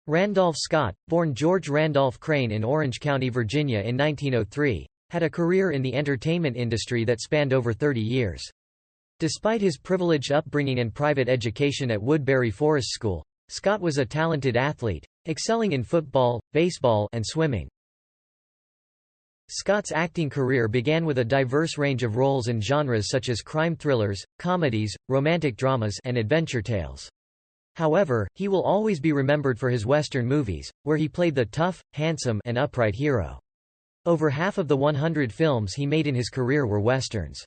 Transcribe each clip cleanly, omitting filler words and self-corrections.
Randolph Scott, born George Randolph Crane in Orange County, Virginia in 1903, had a career in the entertainment industry that spanned over 30 years. Despite his privileged upbringing and private education at Woodbury Forest School, Scott was a talented athlete, excelling in football, baseball, and swimming. Scott's acting career began with a diverse range of roles in genres such as crime thrillers, comedies, romantic dramas, and adventure tales. However, he will always be remembered for his Western movies, where he played the tough, handsome, and upright hero. Over half of the 100 films he made in his career were Westerns.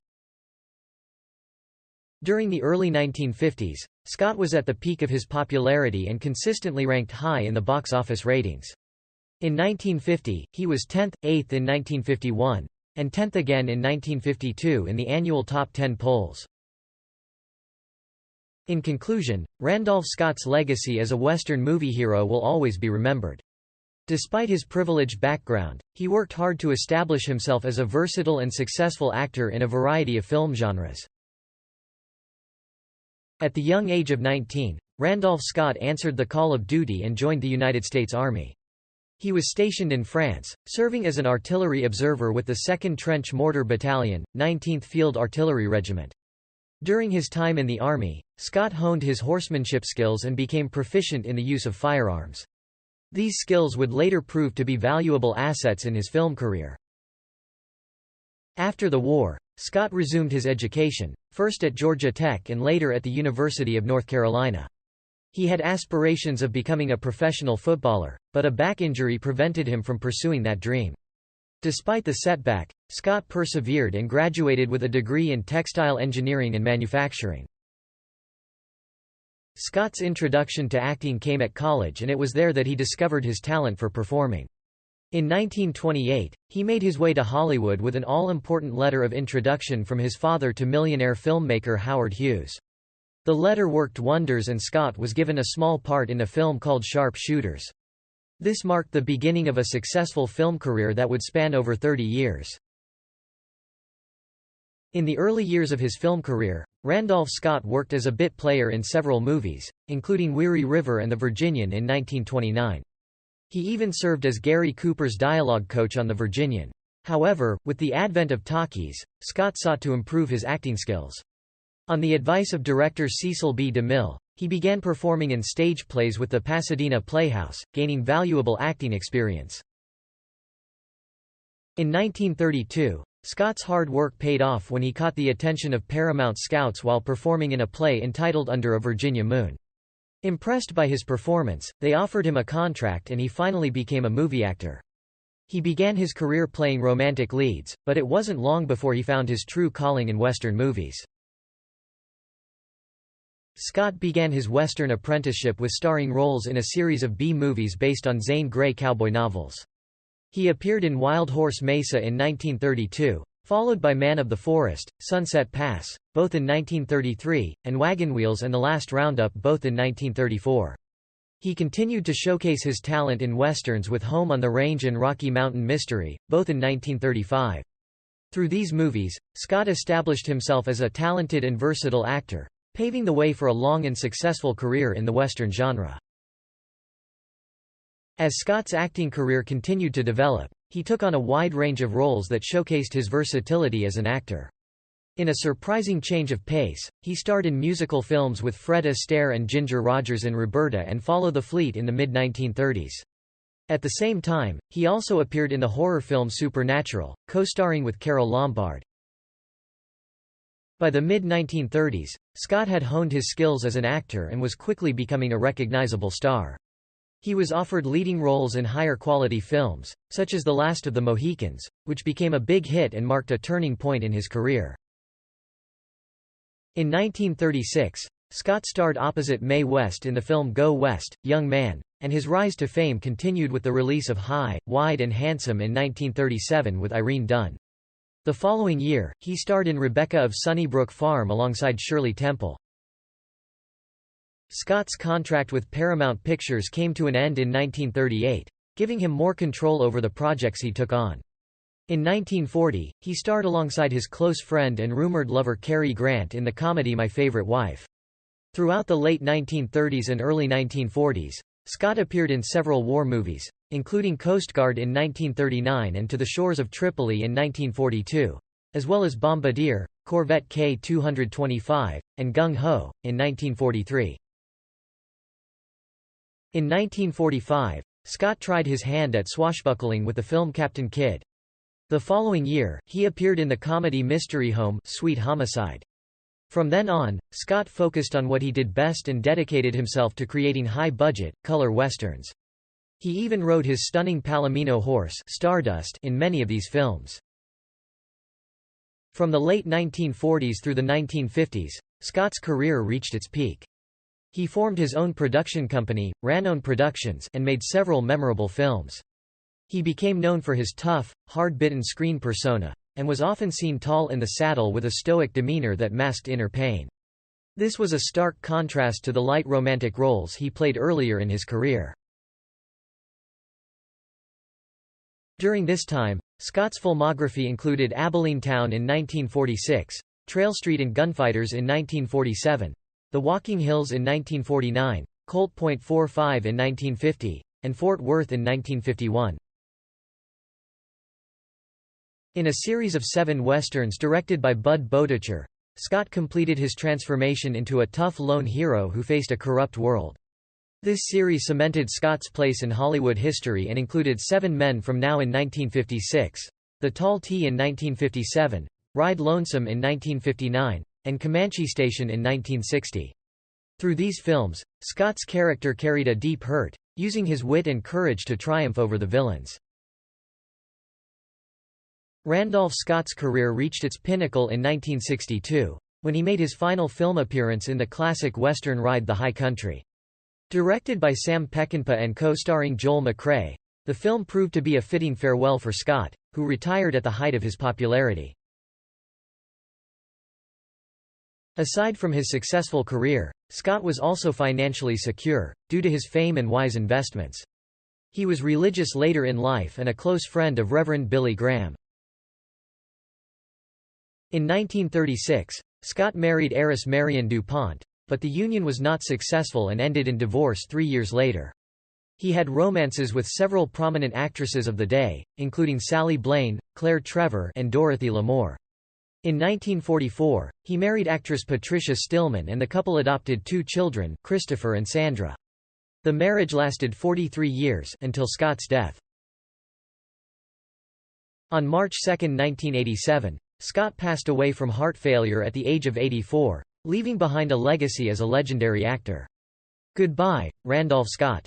During the early 1950s, Scott was at the peak of his popularity and consistently ranked high in the box office ratings. In 1950, he was 10th, 8th in 1951, and 10th again in 1952 in the annual Top 10 polls. In conclusion, Randolph Scott's legacy as a Western movie hero will always be remembered. Despite his privileged background, he worked hard to establish himself as a versatile and successful actor in a variety of film genres. At the young age of 19, Randolph Scott answered the call of duty and joined the United States Army. He was stationed in France, serving as an artillery observer with the 2nd Trench Mortar Battalion, 19th Field Artillery Regiment. During his time in the Army, Scott honed his horsemanship skills and became proficient in the use of firearms. These skills would later prove to be valuable assets in his film career. After the war, Scott resumed his education, first at Georgia Tech and later at the University of North Carolina. He had aspirations of becoming a professional footballer, but a back injury prevented him from pursuing that dream. Despite the setback, Scott persevered and graduated with a degree in textile engineering and manufacturing. Scott's introduction to acting came at college, and it was there that he discovered his talent for performing. In 1928, he made his way to Hollywood with an all-important letter of introduction from his father to millionaire filmmaker Howard Hughes. The letter worked wonders, and Scott was given a small part in a film called Sharp Shooters. This marked the beginning of a successful film career that would span over 30 years. In the early years of his film career, Randolph Scott worked as a bit player in several movies, including Weary River and The Virginian in 1929. He even served as Gary Cooper's dialogue coach on The Virginian. However, with the advent of talkies, Scott sought to improve his acting skills. On the advice of director Cecil B. DeMille, he began performing in stage plays with the Pasadena Playhouse, gaining valuable acting experience. In 1932, Scott's hard work paid off when he caught the attention of Paramount scouts while performing in a play entitled Under a Virginia Moon. Impressed by his performance, they offered him a contract and he finally became a movie actor. He began his career playing romantic leads, but it wasn't long before he found his true calling in Western movies. Scott began his Western apprenticeship with starring roles in a series of B-movies based on Zane Grey cowboy novels. He appeared in Wild Horse Mesa in 1932, followed by Man of the Forest, Sunset Pass, both in 1933, and Wagon Wheels and The Last Roundup, both in 1934. He continued to showcase his talent in Westerns with Home on the Range and Rocky Mountain Mystery, both in 1935. Through these movies, Scott established himself as a talented and versatile actor, paving the way for a long and successful career in the Western genre. As Scott's acting career continued to develop, he took on a wide range of roles that showcased his versatility as an actor. In a surprising change of pace, he starred in musical films with Fred Astaire and Ginger Rogers in Roberta and Follow the Fleet in the mid-1930s. At the same time, he also appeared in the horror film Supernatural, co-starring with Carole Lombard. By the mid-1930s, Scott had honed his skills as an actor and was quickly becoming a recognizable star. He was offered leading roles in higher-quality films, such as The Last of the Mohicans, which became a big hit and marked a turning point in his career. In 1936, Scott starred opposite Mae West in the film Go West, Young Man, and his rise to fame continued with the release of High, Wide and Handsome in 1937 with Irene Dunne. The following year, he starred in Rebecca of Sunnybrook Farm alongside Shirley Temple. Scott's contract with Paramount Pictures came to an end in 1938, giving him more control over the projects he took on. In 1940, he starred alongside his close friend and rumored lover Cary Grant in the comedy My Favorite Wife. Throughout the late 1930s and early 1940s, Scott appeared in several war movies, including Coast Guard in 1939 and To the Shores of Tripoli in 1942, as well as Bombardier, Corvette K-225, and Gung Ho, in 1943. In 1945, Scott tried his hand at swashbuckling with the film Captain Kidd. The following year, he appeared in the comedy Mystery Home, Sweet Homicide. From then on, Scott focused on what he did best and dedicated himself to creating high-budget, color westerns. He even rode his stunning Palomino horse, Stardust, in many of these films. From the late 1940s through the 1950s, Scott's career reached its peak. He formed his own production company, Ranon Productions, and made several memorable films. He became known for his tough, hard-bitten screen persona, and was often seen tall in the saddle with a stoic demeanor that masked inner pain. This was a stark contrast to the light romantic roles he played earlier in his career. During this time, Scott's filmography included Abilene Town in 1946, Trail Street and Gunfighters in 1947, The Walking Hills in 1949, Colt .45 in 1950, and Fort Worth in 1951. In a series of 7 westerns directed by Bud Boetticher, Scott completed his transformation into a tough lone hero who faced a corrupt world. This series cemented Scott's place in Hollywood history and included 7 Men from Now in 1956, The Tall T in 1957, Ride Lonesome in 1959, and Comanche Station in 1960. Through these films, Scott's character carried a deep hurt, using his wit and courage to triumph over the villains. Randolph Scott's career reached its pinnacle in 1962, when he made his final film appearance in the classic Western Ride the High Country. Directed by Sam Peckinpah and co-starring Joel McCrea, the film proved to be a fitting farewell for Scott, who retired at the height of his popularity. Aside from his successful career, Scott was also financially secure, due to his fame and wise investments. He was religious later in life and a close friend of Reverend Billy Graham. In 1936, Scott married heiress Marion DuPont, but the union was not successful and ended in divorce 3 years later. He had romances with several prominent actresses of the day, including Sally Blaine, Claire Trevor, and Dorothy Lamour. In 1944, he married actress Patricia Stillman and the couple adopted 2 children, Christopher and Sandra. The marriage lasted 43 years, until Scott's death. On March 2, 1987, Scott passed away from heart failure at the age of 84, leaving behind a legacy as a legendary actor. Goodbye, Randolph Scott.